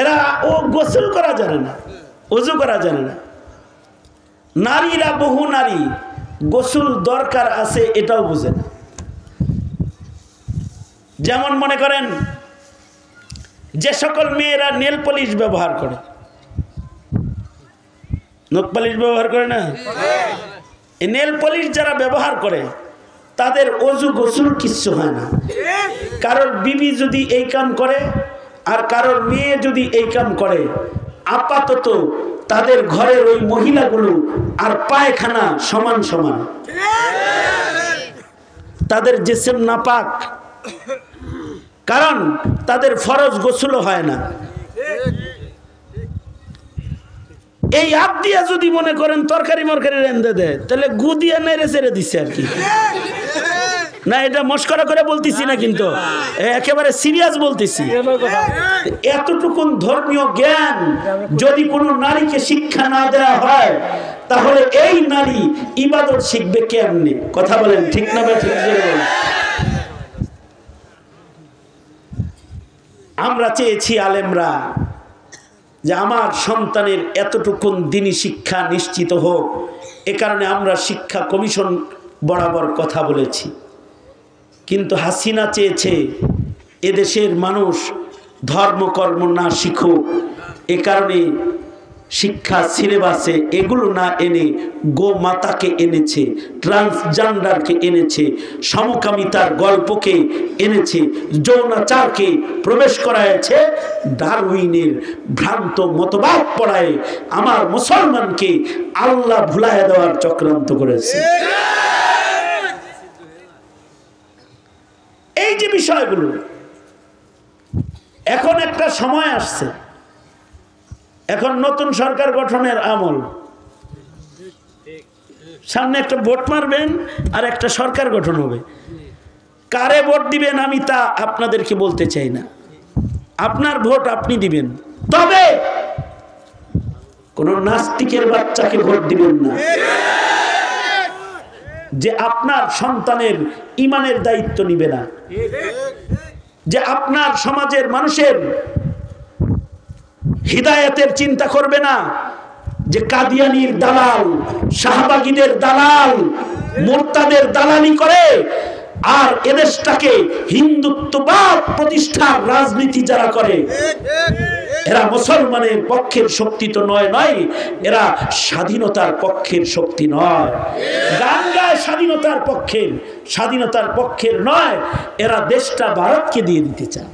এরা ও গোসল করা জানে না, ওযু করা জানে না। নারীরা, বহু নারী গোসল দরকার আছে এটাও বুঝে না। যেমন মনে করেন যে সকল মেয়েরা নেল পলিশ ব্যবহার করে, নখ পলিশ ব্যবহার করে না, এই নেল পলিশ যারা ব্যবহার করে তাদের ওযু গোসল কিচ্ছু হয় না। কারোর বিবি যদি এই কাম করে আর কারোর মেয়ে যদি এই কাম করে, আপাতত তাদের ঘরের ওই মহিলাগুলো আর পায়খানা সমান সমান, তাদের জিসম নাপাক, কারণ তাদের ফরজ গোসল হয় না। এই হাত দিয়া যদি মনে করেন তরকারি মরকারি রেঁধে দেয়, তাহলে গু দিয়া নেড়ে ছেড়ে দিচ্ছে আর কি। না, এটা মস্করা করে বলতেছি না, কিন্তু একেবারে সিরিয়াস বলতেছি। এতটুকুন ধর্মীয় জ্ঞান যদি কোনো নারীকে শিক্ষা না দেওয়া হয়, তাহলে এই নারী ইবাদত শিখবে কেমনে? কথা বলেন, ঠিক না বা ঠিক বলেন? আমরা চেয়েছি আলেমরা যে আমার সন্তানের এতটুকুন দিনী শিক্ষা নিশ্চিত হোক, এ কারণে আমরা শিক্ষা কমিশন বরাবর কথা বলেছি। কিন্তু হাসিনা চেয়েছে এদেশের মানুষ ধর্মকর্ম না শিখুক, এ কারণে শিক্ষা সিলেবাসে এগুলো না এনে গোমাতাকে এনেছে, ট্রান্সজেন্ডারকে এনেছে, সমকামিতার গল্পকে এনেছে, যৌনাচারকে প্রবেশ করাইছে, ডারউইনের ভ্রান্ত মতবাদ পড়ায় আমার মুসলমানকে আল্লাহ ভুলাইয়া দেওয়ার চক্রান্ত করেছে। এই যে বিষয়গুলো, এখন একটা সময় আসছে, এখন নতুন সরকার গঠনের আমল, সামনে একটা ভোট মারবেন আর একটা সরকার গঠন হবে। কারে ভোট দিবেন আমি তা আপনাদেরকে বলতে চাই না, আপনার ভোট আপনি দিবেন, তবে কোন নাস্তিকের বাচ্চাকে ভোট দিবেন না যে আপনার সন্তানের ঈমানের দায়িত্ব নিবে না, যে আপনার সমাজের মানুষের হিদায়াতের চিন্তা করবে না, যে কাদিয়ানির দালাল, শাহবাগীদের দালাল, মুরতাদের দালালি করে আর এদেশটাকে হিন্দুত্ববাদ প্রতিষ্ঠার রাজনীতি যারা করে, এরা মুসলমানের পক্ষের শক্তি তো নয়, এরা স্বাধীনতার পক্ষের শক্তি নয়। গান গায় স্বাধীনতার পক্ষের নয়, এরা দেশটা ভারতকে দিয়ে দিতে চায়।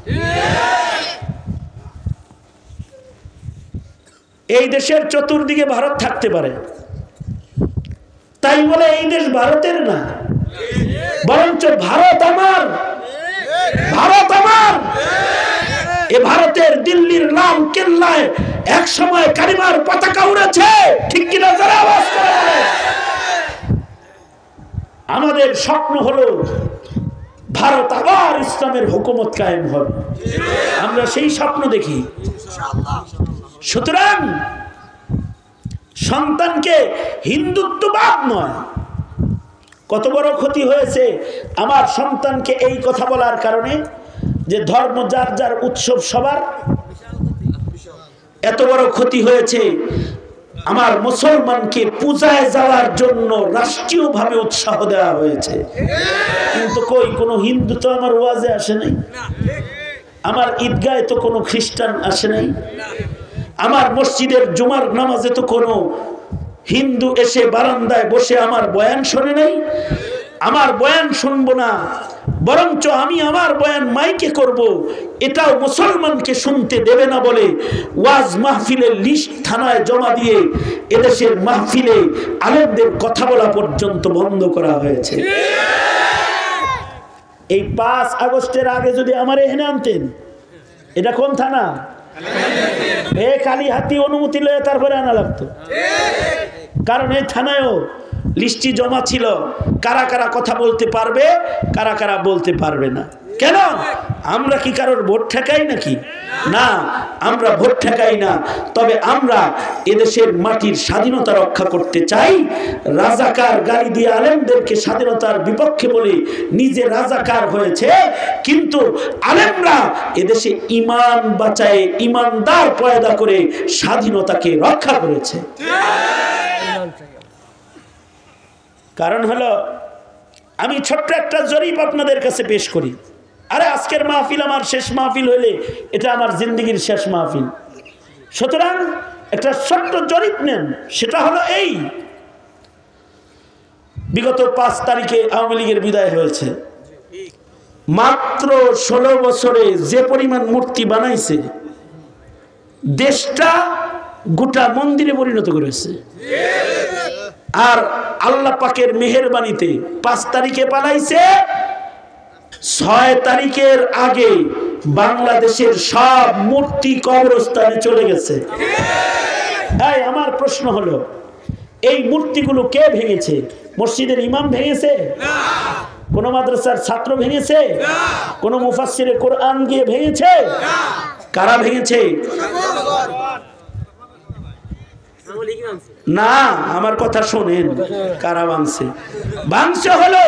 এই দেশের চতুর্দিকে ভারত থাকতে পারে, তাই বলে এই দেশ ভারতের না, বরঞ্চ ভারত আমার, এ ভারতের দিল্লির লাল কেল্লায় এক সময় কালিমার পতাকা উড়েছে, ঠিক কিনা যারা আওয়াজ করে বলে। আমাদের স্বপ্ন হলো ভারত আবার ইসলামের হুকুমত কায়েম হবে, আমরা সেই স্বপ্ন দেখি। সুতরাং সন্তানকে হিন্দুত্ববাদ নয়, কত বড় ক্ষতি হয়েছে আমার সন্তানকে এই কথা বলার কারণে, যে ধর্ম যার যার উৎসব সবার, এত বড় ক্ষতি হয়েছে আমার মুসলমানকে পূজায় যাওয়ার জন্য রাষ্ট্রীয়ভাবে উৎসাহ দেওয়া হয়েছে। কিন্তু কই কোনো হিন্দু তো আমার ওয়াজে আসে নাই, আমার ঈদগাহে তো কোনো খ্রিস্টান আসে নাই, আমার মসজিদের জুমার নামাজে তো কোনো হিন্দু এসে বারান্দায় বসে আমার বয়ান শোনে নাই। আমার বয়ান শুনবো না, বরঞ্চ আমি আমার বয়ান মাইকে করব, এটাও মুসলমানকে শুনতে দেবে না বলে ওয়াজ মাহফিলের লিস্ট থানায় জমা দিয়ে এদেশের মাহফিলে আলেমদের কথা বলা পর্যন্ত বন্ধ করা হয়েছে। এই 5 আগস্টের আগে যদি আমার এখানে আনতেন, এটা কোন থানা? কালীহাতি অনুমতি লয়ে তারপরে আনা লাগতো, কারণ এই থানায়ও লিস্টি জমা ছিল কারা কারা কথা বলতে পারবে, কারা কারা বলতে পারবে না। কেন? আমরা কি কারোর ভোট ঠেকাই নাকি? না, আমরা ভোট ঠেকাই না, তবে আমরা এদেশের মাটির স্বাধীনতা রক্ষা করতে চাই। রাজাকার গালি দিয়ে আলেমদেরকে স্বাধীনতার বিপক্ষে বলে নিজে রাজাকার হয়েছে, কিন্তু আলেমরা এদেশে ঈমান বাঁচায়, ঈমানদার পয়দা করে স্বাধীনতাকে রক্ষা করেছে। কারণ হলো, আমি ছোট্ট একটা জরিপ আপনাদের কাছে পেশ করি। আরে আজকের মাহফিল আমার শেষ মাহফিল হইলে এটা আমার জিন্দগির শেষ মাহফিল। সুতরাং একটা ছোট্ট জরিপ নেন, সেটা হলো এই, বিগত 5 তারিখে আওয়ামী লীগের বিদায় হয়েছে, মাত্র 16 বছরে যে পরিমাণ মূর্তি বানাইছে, দেশটা গোটা মন্দিরে পরিণত করেছে। আর আল্লাহ পাকের মেহেরবানিতে 5 তারিখে পালাইছে, 6 তারিখের আগে বাংলাদেশের সব মূর্তি কবরস্থানে চলে গেছে। তাই আমার প্রশ্ন হলো, এই মূর্তিগুলো কে ভেঙেছে? মসজিদের ইমাম ভেঙেছে? কোন মাদ্রাসার ছাত্র ভেঙেছে? কোন মুফাসসিরে কোরআন গিয়ে ভেঙেছে? কারা ভেঙেছে? না, আমার কথা শোনেন, কারা ভাঙছে? ভাঙছে হলো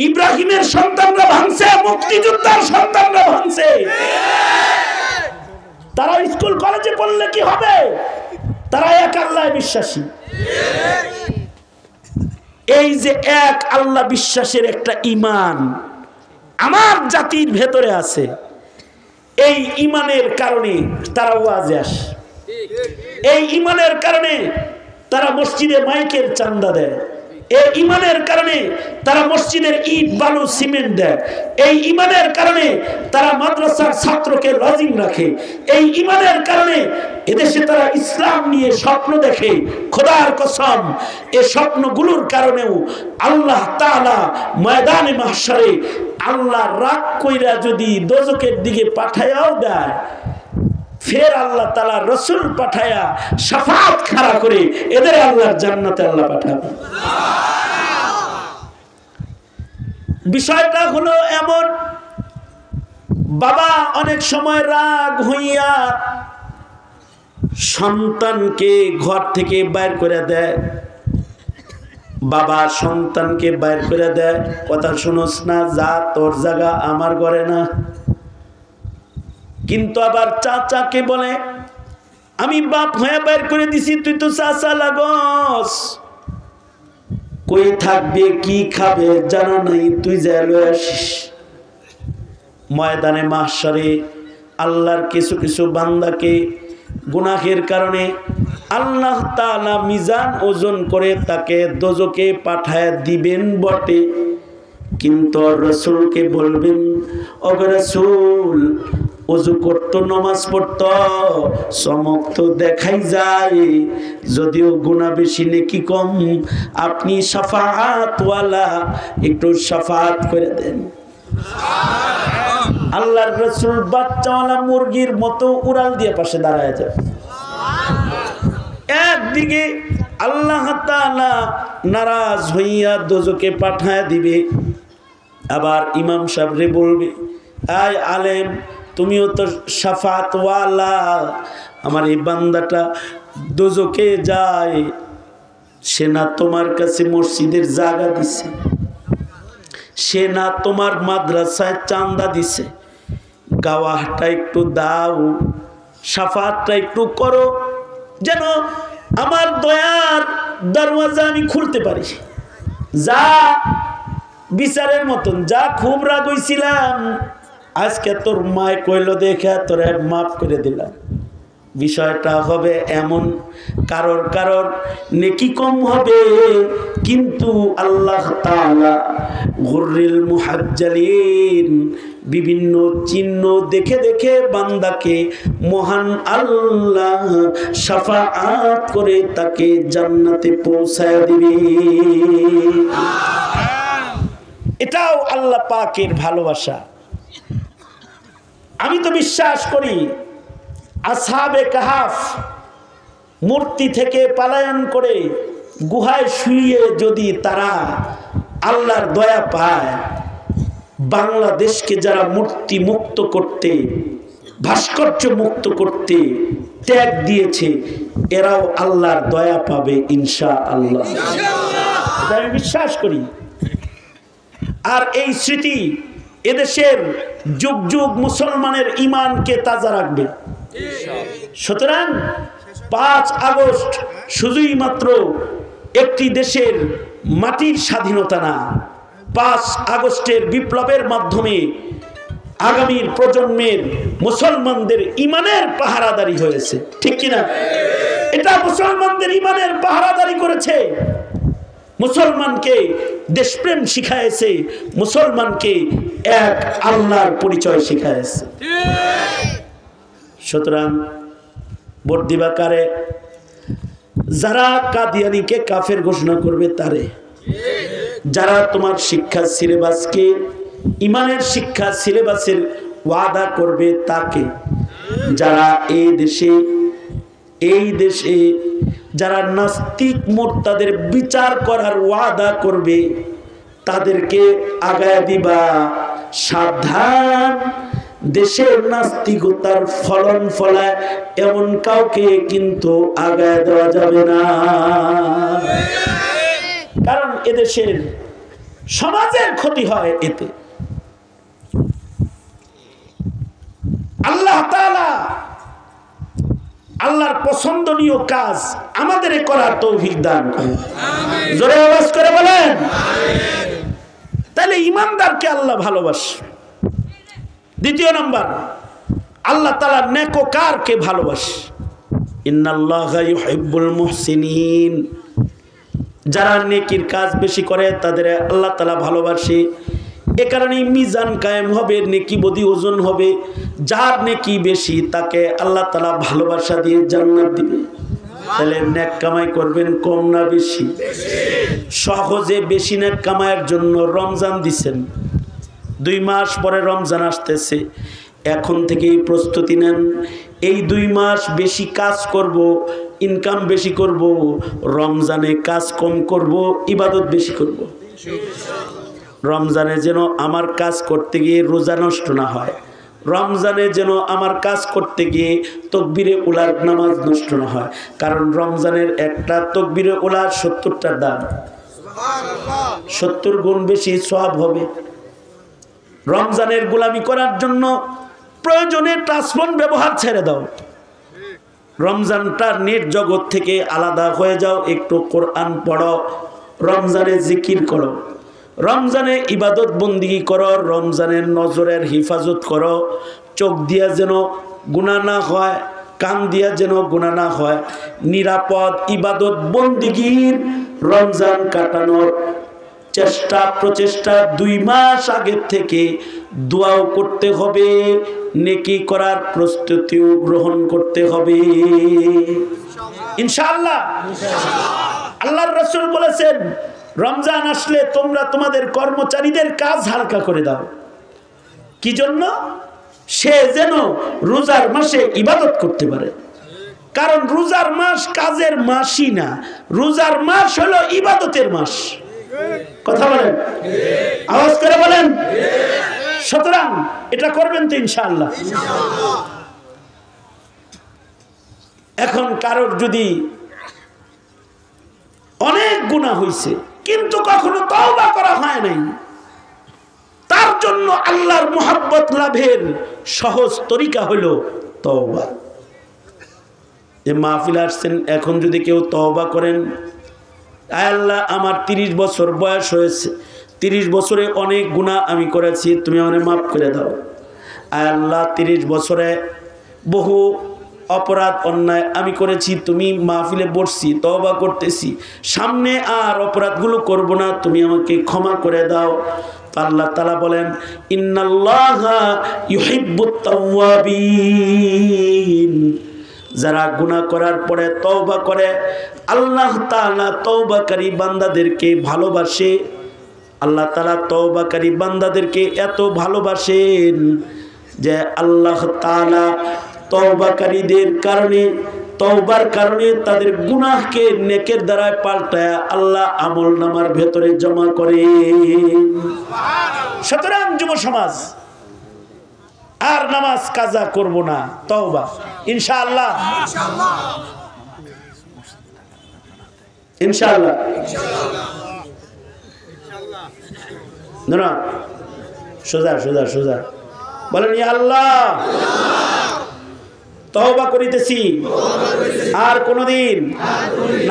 ইব্রাহিমের সন্তানরা ভাঙছে, মুক্তিযোদ্ধার সন্তানরা ভাঙছে। তারা স্কুল কলেজে পড়লে কি হবে? তারা এক আল্লাহ বিশ্বাসী। এই যে এক আল্লাহ বিশ্বাসের একটা ঈমান আমার জাতির ভেতরে আছে, এই ঈমানের কারণে তারা ওয়াজে আসে। এই ইমানের কারণে তারা মসজিদে মাইকের চান্দা দেয়, এই ইমানের কারণে তারা মসজিদের ইট বালু সিমেন্ট দেয়, এই ইমানের কারণে তারা মাদ্রাসার ছাত্রকে লজিং রাখে, এই ইমানের কারণে এদেশে তারা ইসলাম নিয়ে স্বপ্ন দেখে। খোদার কসম, এই স্বপ্নগুলোর কারণেও আল্লাহ তাআলা ময়দানে মাহশারে আল্লাহ রাগ কইরা যদি দোজখের দিকে পাঠায়াও দেয়, ফের আল্লাহ তাআলা রাসূল পাঠায়া শাফাত খাড়া করে এদের আল্লাহর জান্নাতে আল্লাহ পাঠাবে। বিষয়টা হলো এমন, বাবা অনেক সময় রাগ হইয়া সন্তানকে ঘর থেকে বাইর করে দেয়, বাবা সন্তানকে বাইর করে দেয়, কথা শুনোস না, যা তোর জায়গা আমার ঘরে না। কিন্তু আবার চাচাকে বলে আমি বাপ হয়ে বাইর করে দিছি, তুই তো চাচা লাগস, কই থাকবে কি খাবে জানা নাই, তুই যা লয়ে আসিস। ময়দানে মাহশারে আল্লাহর কিছু কিছু বান্দাকে গুনাহের কারণে আল্লাহ তাআলা মিজান ওজন করে তাকে দোজখে পাঠায় দিবেন বটে, কিন্তু রাসূলকে বলবেন, ওগো রাসূল ওযু করতো, নামাজ পড়তো, চমক তো দেখাই যায়, যদিও গুনাহ বেশি নেকি কম, আপনি শাফাআত ওয়ালা, একটু শাফাআত করে দেন। আল্লাহর রাসূল বাচ্চাওয়ালা মুরগির মতো উড়াল দিয়ে পাশে দাঁড়ায় যায়। একদিকে আল্লাহ তাআলা নারাজ হইয়া দোজখে পাঠায় দিবে, আবার ইমাম সাহেবরে বলবে, আয় আলেম তুমিও তো শাফাত ওয়ালা, আমার এই বান্দাটা দোজখে যায়, সে না তোমার কাছে মসজিদের জায়গা দিছে, সে না তোমার মাদ্রাসায় চান্দা দিছে, গাওয়াহটা একটু দাও, শাফাতটা একটু করো, যেন আমার দয়ার দরওয়াজা আমি খুলতে পারি। যা বিচারের মতন, যা খুব রাগ হইছিলাম, আজকে তোর মায় কইল দেখে তোরে মাফ করে দিলাম। বিষয়টা হবে এমন, কারোর কারোর নেকি কম হবে, কিন্তু আল্লাহ তাআলা গুররিল মুহাজ্জালিন বিভিন্ন চিহ্ন দেখে দেখে বান্দাকে মহান আল্লাহ শাফাআত করে তাকে জান্নাতে পৌঁছায় দিবে। এটাও আল্লাহ পাকের ভালোবাসা। আমি তো বিশ্বাস করি আসহাবে কাহাফ মূর্তি থেকে পলায়ন করে গুহায় শুয়ে যদি তারা আল্লাহর দয়া পায়, বাংলাদেশকে যারা মূর্তি মুক্ত করতে, ভাস্কর্য মুক্ত করতে ত্যাগ দিয়েছে, এরাও আল্লাহর দয়া পাবে ইনশাআল্লাহ। এটা আমি বিশ্বাস করি। আর এই স্মৃতি এদেশের যুগ যুগ মুসলমানের ঈমানকে তাজা রাখবে। সুতরাং 5 আগস্ট শুধুই মাত্র একটি দেশের মাটির স্বাধীনতা না, 5 আগস্টের বিপ্লবের মাধ্যমে আগামীর প্রজন্মের মুসলমানদের ঈমানের পাহারাদারি হয়েছে, ঠিক কিনা? এটা মুসলমানদের ঈমানের পাহারাদারি করেছে, মুসলমানকে দেশপ্রেম শিখায়েছে, মুসলমানকে এক আল্লাহর পরিচয় শিখায়েছে। সুতরাং ভোট দিবা কারে? যারা কাদিয়ানীকে কাফের ঘোষণা করবে তারে, যারা তোমার শিক্ষা সিলেবাসকে, ইমানের শিক্ষা সিলেবাসের ওয়াদা করবে তাকে, যারা এই দেশে যারা নাস্তিক মোর্তাদের বিচার করার ওয়াদা করবে তাদেরকে আগায় দিবা। সাবধান, দেশের নাস্তিকতার ফলন ফলায় এমন কাউকে কিন্তু আগায় দেওয়া যাবে না, কারণ এদেশের সমাজের ক্ষতি হয় এতে। আল্লাহ তাআলা আল্লাহর পছন্দনীয় কাজ আমাদের করার তৌফিক দান করেন। জোরে আওয়াজ করে বলেন আমিন। তাহলে ইমানদারকে আল্লাহ ভালোবাসে। দ্বিতীয় নাম্বার, আল্লাহ তাআলা নেককারকে ভালোবাসে। ইন্নাল্লাহা ইউহিব্বুল মুহসিনিন, যারা নেকির কাজ বেশি করে তাদের আল্লাহ তাআলা ভালোবাসে। এ কারণেই মিজান কায়েম হবে, নেকি বদি ওজন হবে। যার নেকি বেশি তাকে আল্লাহ তাআলা ভালোবাসা দিয়ে জান্নাত দিবে। তাহলে নেক কামাই করবেন কম না বেশি? সহজে বেশি নেক কামাইয়ের জন্য রমজান দিছেন। 2 মাস পরে রমজান আসতেছে, এখন থেকেই প্রস্তুতি নেন। এই 2 মাস বেশি কাজ করব, ইনকাম বেশি করব, রমজানে কাজ কম করব, ইবাদত বেশি করব। রমজানে যেন আমার কাজ করতে গিয়ে রোজা নষ্ট না হয়, রমজানে যেন আমার কাজ করতে গিয়ে তাকবীরে উলার নামাজ নষ্ট না হয়। কারণ রমজানের একটা তাকবীরে উলার 70টার দাম, 70 গুণ বেশি সওয়াব হবে। রমজানের গোলামি করার জন্য প্রয়োজনে টাচফোন ব্যবহার ছেড়ে দাও, রমজানটার নেট জগৎ থেকে আলাদা হয়ে যাও, একটু কোরআন পড়ো, রমজানে জিকির করো, রমজানে ইবাদত বন্দিগি করো, রমজানের নজরের হিফাজত করো। চোখ দিয়া যেন গুনাহ না হয়, কান দিয়া যেন গুনাহ না হয়, নিরাপদ ইবাদত বন্দিগির রমজান কাটানোর চেষ্টা প্রচেষ্টা 2 মাস আগে থেকে দোয়াও করতে হবে, নেকি করার প্রস্তুতিও গ্রহণ করতে হবে ইনশাআল্লাহ। আল্লাহর রাসূল বলেছেন, রমজান আসলে তোমরা তোমাদের কর্মচারীদের কাজ হালকা করে দাও। কি জন্য? সে যেন রোজার মাসে ইবাদত করতে পারে। কারণ রোজার মাস কাজের মাসই না, রোজার মাস হলো ইবাদতের মাস। কথা বলেন, আওয়াজ করে বলেন। সুতরাং এটা করবেন তো ইনশাআল্লাহ। এখন কারোর যদি অনেক গুনাহ হয়েছে কিন্তু কখনো তওবা করা হয় নাই, তার জন্য আল্লাহর মহব্বত লাভের সহজ তরিকা হলো তওবা। যে মাহফিল আসছেন, এখন যদি কেউ তওবা করেন, আয় আল্লাহ আমার 30 বছর বয়স হয়েছে, 30 বছরে অনেক গুনাহ আমি করেছি, তুমি আমাকে মাফ করে দাও। আয় আল্লাহ 30 বছরে বহু অপরাধ অন্যায় আমি করেছি, তুমি মাহফিলে বসছি, তওবা করতেছি, সামনে আর অপরাধগুলো করব না, তুমি আমাকে ক্ষমা করে দাও। আল্লাহ তাআলা বলেন, ইন্নাল্লাহা ইউহিব্বুত তাওয়াবিন, যারা গুনাহ করার পরে তওবা করে আল্লাহ তাআলা তওবাকারী বান্দাদেরকে ভালোবাসে। আল্লাহ তাআলা তওবাকারী বান্দাদেরকে এত ভালোবাসেন যে আল্লাহ তাআলা তওবাকারীদের কারণে, তওবার কারণে তাদের গুনাহকে নেকের দ্বারা পাল্টায় আল্লাহ আমলনামার ভেতরে জমা করে। সুতরাং যুব সমাজ, আর নামাজ কাজা করব না, তওবা ইনশাআল্লাহ, ইনশাআল্লাহ, না সোজা সোজা সোজা বলেন, ইয়া আল্লাহ তওবা করিতেছি, আর কোনদিন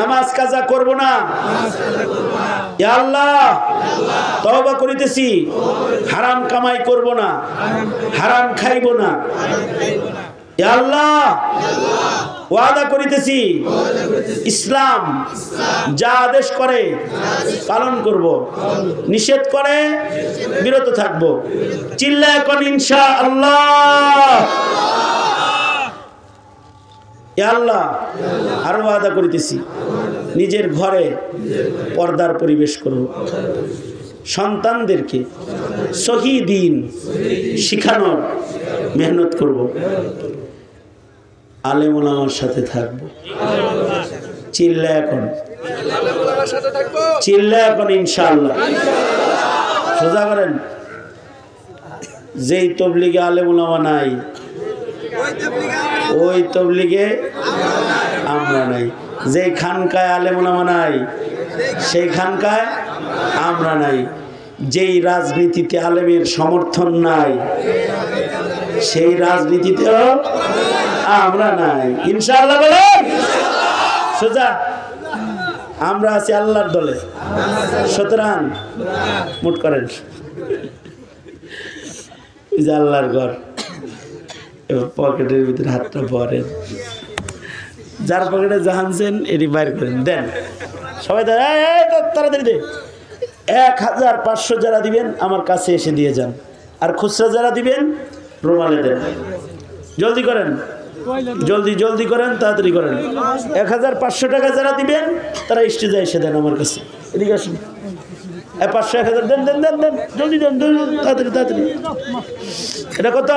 নামাজ কাজা করব না। ইয়া আল্লাহ তওবা করিতেছি, হারাম কামাই করব না, হারাম খাইব না। ইয়া আল্লাহ ওয়াদা করিতেছি, ইসলাম যা আদেশ করে পালন করব, নিষেধ করে বিরত থাকব। চিল্লায় কোন ইনশাআল্লাহ। ইয়া আল্লাহ আরো ওয়াদা করিতেছি, নিজের ঘরে পর্দার পরিবেশ করব, সন্তানদেরকে সহি দ্বীন শিখানোর মেহনত করব, আলেম ওলামার সাথে থাকবো। চিল্লা এখন, চিল্লা এখন ইনশাআল্লাহ। সোজা করেন, যেই তবলিগে আলেম ওলামা নাই, ওই তবলিগে আমরা নাই। যেই খানকায় আলেম ওলামা নাই, সেই খানকায় আমরা নাই। যেই রাজনীতিতে আলেমের সমর্থন নাই, সেই রাজনীতিতেও আমরা নাই ইনশাআল্লাহ। বলেন সোজা, আমরা আছি আল্লাহর দলে। সুতরাং মুট করেন, যে আল্লাহর ঘর, পকেটের ভিতরে হাতটা ভরেন, যার পকেটে জাহানছেন এটি বাইর করেন, দেন সবাই দেন। তাড়াতাড়ি দে। 1500 যারা দিবেন আমার কাছে এসে দিয়ে যান, আর খুচরা যারা দিবেন রুমালে দেন। জলদি করেন, জলদি জলদি করেন, তাড়াতাড়ি করেন। 1500 টাকা যারা দিবেন তারা স্টেজে এসে দেন আমার কাছে। এদিকে আসুন। 500 1000 দেন দেন দেন দেন, জলদি দেন, তাড়াতাড়ি তাড়াতাড়ি। এটা কত?